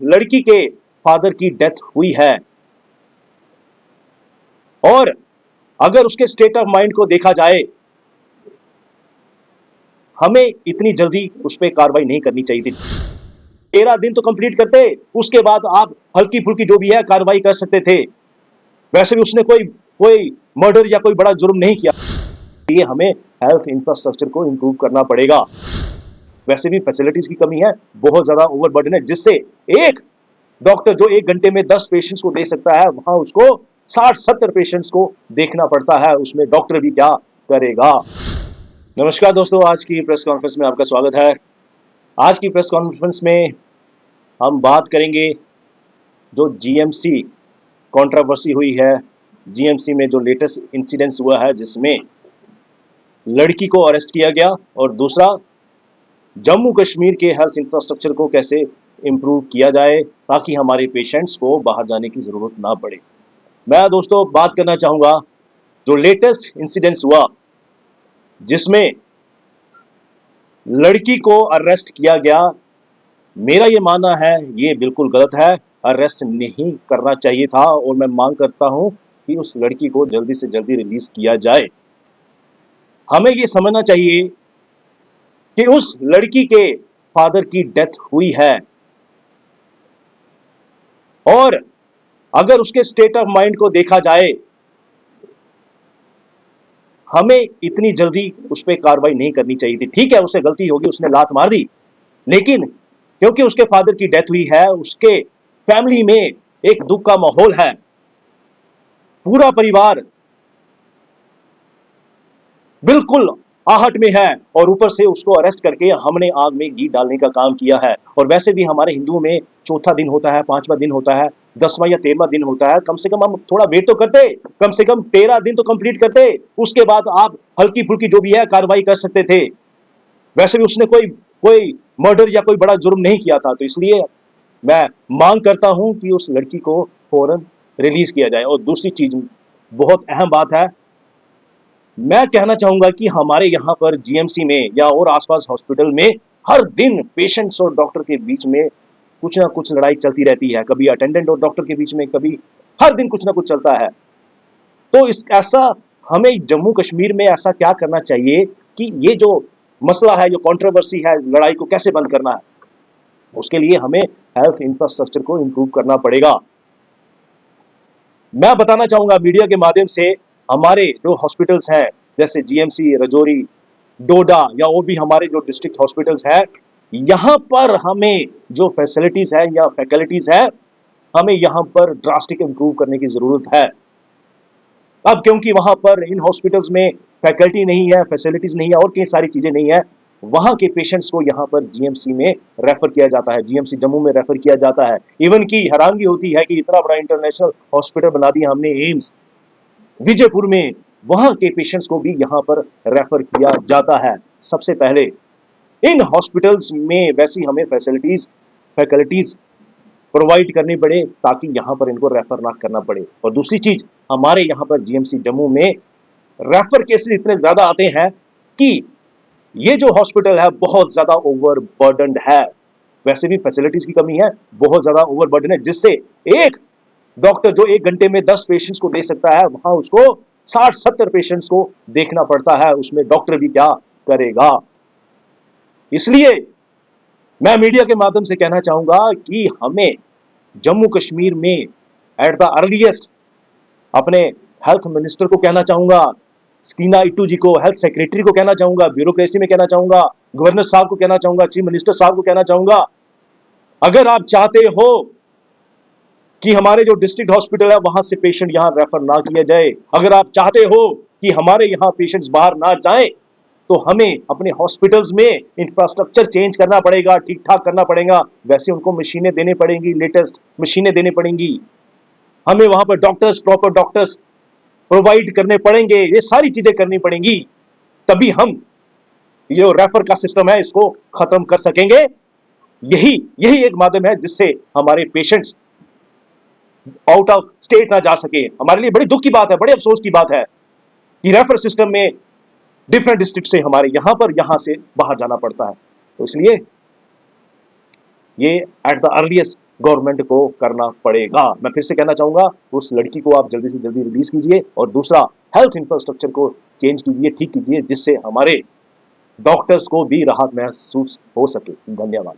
लड़की के फादर की डेथ हुई है और अगर उसके स्टेट ऑफ माइंड को देखा जाए, हमें इतनी जल्दी उस पर कार्रवाई नहीं करनी चाहिए थी। 13 दिन तो कंप्लीट करते, उसके बाद आप हल्की फुल्की जो भी है कार्रवाई कर सकते थे। वैसे भी उसने कोई मर्डर या कोई बड़ा जुर्म नहीं किया। ये हमें हेल्थ इंफ्रास्ट्रक्चर को इंप्रूव करना पड़ेगा। वैसे भी फैसिलिटीज की कमी है, बहुत ज्यादा ओवरबर्डन है, जिससे एक डॉक्टर जो 1 घंटे में 10 पेशेंट्स को देख सकता है, वहां उसको 60-70 पेशेंट्स को देखना पड़ता है। उसमें डॉक्टर भी क्या करेगा। नमस्कार दोस्तों, आज की प्रेस कॉन्फ्रेंस में आपका स्वागत है। आज की प्रेस कॉन्फ्रेंस में हम बात करेंगे जो जीएमसी कंट्रोवर्सी हुई है, जीएमसी में जो लेटेस्ट इंसिडेंस हुआ है जिसमें लड़की को अरेस्ट किया गया, और दूसरा जम्मू कश्मीर के हेल्थ इंफ्रास्ट्रक्चर को कैसे इंप्रूव किया जाए ताकि हमारे पेशेंट्स को बाहर जाने की जरूरत ना पड़े। मैं दोस्तों बात करना चाहूंगा जो लेटेस्ट इंसिडेंस हुआ जिसमें लड़की को अरेस्ट किया गया। मेरा ये मानना है ये बिल्कुल गलत है, अरेस्ट नहीं करना चाहिए था, और मैं मांग करता हूं कि उस लड़की को जल्दी से जल्दी रिलीज किया जाए। हमें ये समझना चाहिए कि उस लड़की के फादर की डेथ हुई है और अगर उसके स्टेट ऑफ माइंड को देखा जाए, हमें इतनी जल्दी उस पर कार्रवाई नहीं करनी चाहिए थी। ठीक है, उससे गलती होगी, उसने लात मार दी, लेकिन क्योंकि उसके फादर की डेथ हुई है, उसके फैमिली में एक दुख का माहौल है, पूरा परिवार बिल्कुल आहट में है, और ऊपर से उसको अरेस्ट करके हमने आग में घी डालने का काम किया है। और वैसे भी हमारे हिंदुओं में चौथा दिन होता है, 5वां दिन होता है, 10वां या 13वां दिन होता है। कम से कम हम थोड़ा वेट तो करते, कम से कम 13 दिन तो कंप्लीट करते, उसके बाद आप हल्की फुल्की जो भी है कार्रवाई कर सकते थे। वैसे भी उसने कोई मर्डर या कोई बड़ा जुर्म नहीं किया था, तो इसलिए मैं मांग करता हूं कि उस लड़की को फौरन रिलीज किया जाए। और दूसरी चीज, बहुत अहम बात है, मैं कहना चाहूंगा कि हमारे यहाँ पर जीएमसी में या और आसपास हॉस्पिटल में हर दिन पेशेंट्स और डॉक्टर के बीच में कुछ ना कुछ लड़ाई चलती रहती है। कभी अटेंडेंट और डॉक्टर के बीच में, कभी हर दिन कुछ ना कुछ चलता है। तो ऐसा हमें जम्मू कश्मीर में ऐसा क्या करना चाहिए कि ये जो मसला है, जो कंट्रोवर्सी है, लड़ाई को कैसे बंद करना है, उसके लिए हमें हेल्थ इंफ्रास्ट्रक्चर को इंप्रूव करना पड़ेगा। मैं बताना चाहूंगा मीडिया के माध्यम से, हमारे जो हॉस्पिटल्स हैं जैसे जीएमसी, रजौरी, डोडा या और भी हमारे जो डिस्ट्रिक्ट हॉस्पिटल्स हैं, यहां पर हमें जो फैसिलिटीज है या फैकल्टीज है, हमें यहां पर ड्रास्टिक इंप्रूव करने की जरूरत है। अब क्योंकि वहां पर इन हॉस्पिटल्स में फैकल्टी नहीं है, फैसिलिटीज नहीं है और कई सारी चीजें नहीं है, वहां के पेशेंट्स को यहां पर जीएमसी में रेफर किया जाता है, जीएमसी जम्मू में रेफर किया जाता है। इवन की हैरानगी होती है कि इतना बड़ा इंटरनेशनल हॉस्पिटल बना दिया हमने एम्स विजयपुर में, वहां के पेशेंट्स को भी यहां पर रेफर किया जाता है। सबसे पहले इन हॉस्पिटल्स में वैसी हमें फैकल्टीज प्रोवाइड करनी पड़े ताकि यहां पर इनको रेफर ना करना पड़े। और दूसरी चीज, हमारे यहां पर जीएमसी जम्मू में रेफर केसेस इतने ज्यादा आते हैं कि ये जो हॉस्पिटल है बहुत ज्यादा ओवरबर्डन्ड है। वैसे भी फैसिलिटीज की कमी है, बहुत ज्यादा ओवरबर्डन है, जिससे एक डॉक्टर जो 1 घंटे में 10 पेशेंट्स को देख सकता है, वहां उसको 60-70 पेशेंट्स को देखना पड़ता है। उसमें डॉक्टर भी क्या करेगा। इसलिए मैं मीडिया के माध्यम से कहना चाहूंगा कि हमें जम्मू कश्मीर में एट द अर्लीस्ट अपने हेल्थ मिनिस्टर को कहना चाहूंगा, स्कीना इट्टू जी को, हेल्थ सेक्रेटरी को कहना चाहूंगा, ब्यूरोक्रेसी में कहना चाहूंगा, गवर्नर साहब को कहना चाहूंगा, चीफ मिनिस्टर साहब को कहना चाहूंगा, अगर आप चाहते हो कि हमारे जो डिस्ट्रिक्ट हॉस्पिटल है वहां से पेशेंट यहां रेफर ना किया जाए, अगर आप चाहते हो कि हमारे यहां पेशेंट्स बाहर ना जाएं, तो हमें अपने हॉस्पिटल्स में इंफ्रास्ट्रक्चर चेंज करना पड़ेगा, ठीक ठाक करना पड़ेगा। वैसे उनको मशीनें देनी पड़ेंगी, लेटेस्ट मशीनें देनी पड़ेंगी, हमें वहां पर डॉक्टर्स, प्रॉपर डॉक्टर्स प्रोवाइड करने पड़ेंगे, ये सारी चीजें करनी पड़ेंगी, तभी हम ये रेफर का सिस्टम है इसको खत्म कर सकेंगे। यही एक माध्यम है जिससे हमारे पेशेंट्स आउट ऑफ स्टेट ना जा सके। हमारे लिए बड़ी दुख की बात है, बड़े अफसोस की बात है कि रेफर सिस्टम में डिफरेंट डिस्ट्रिक्ट से हमारे यहां से बाहर जाना पड़ता है। तो इसलिए ये एट द अर्लीस्ट गवर्नमेंट को करना पड़ेगा। मैं फिर से कहना चाहूंगा, उस लड़की को आप जल्दी से जल्दी रिलीज कीजिए और दूसरा हेल्थ इंफ्रास्ट्रक्चर को चेंज कीजिए, ठीक कीजिए, जिससे हमारे डॉक्टर्स को भी राहत महसूस हो सके। धन्यवाद।